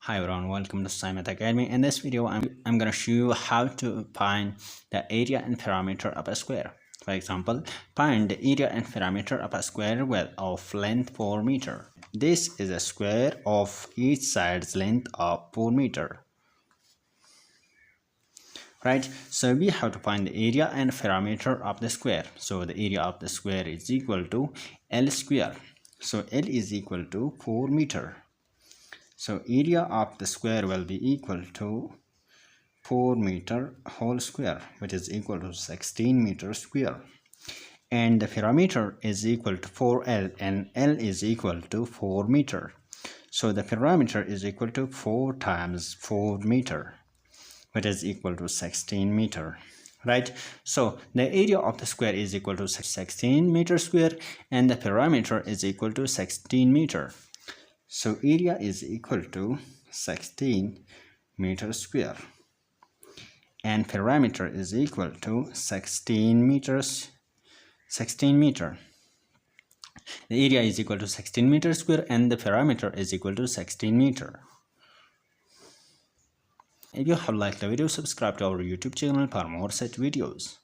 Hi everyone, welcome to Scimath Academy. In this video, I'm going to show you how to find the area and perimeter of a square. For example, find the area and perimeter of a square with of length 4 meter. This is a square of each side's length of 4 meter. Right, so we have to find the area and perimeter of the square. So the area of the square is equal to L square. So L is equal to 4 meter. So area of the square will be equal to 4 meter whole square, which is equal to 16 meter square. And the perimeter is equal to 4L, and L is equal to 4 meter. So the perimeter is equal to 4 times 4 meter, which is equal to 16 meter. Right, so the area of the square is equal to 16 meter square, and the perimeter is equal to 16 meter. So area is equal to 16 meter square, and perimeter is equal to 16 meter. The area is equal to 16 meter square, and the perimeter is equal to 16 meter. If you have liked the video, subscribe to our YouTube channel for more such videos.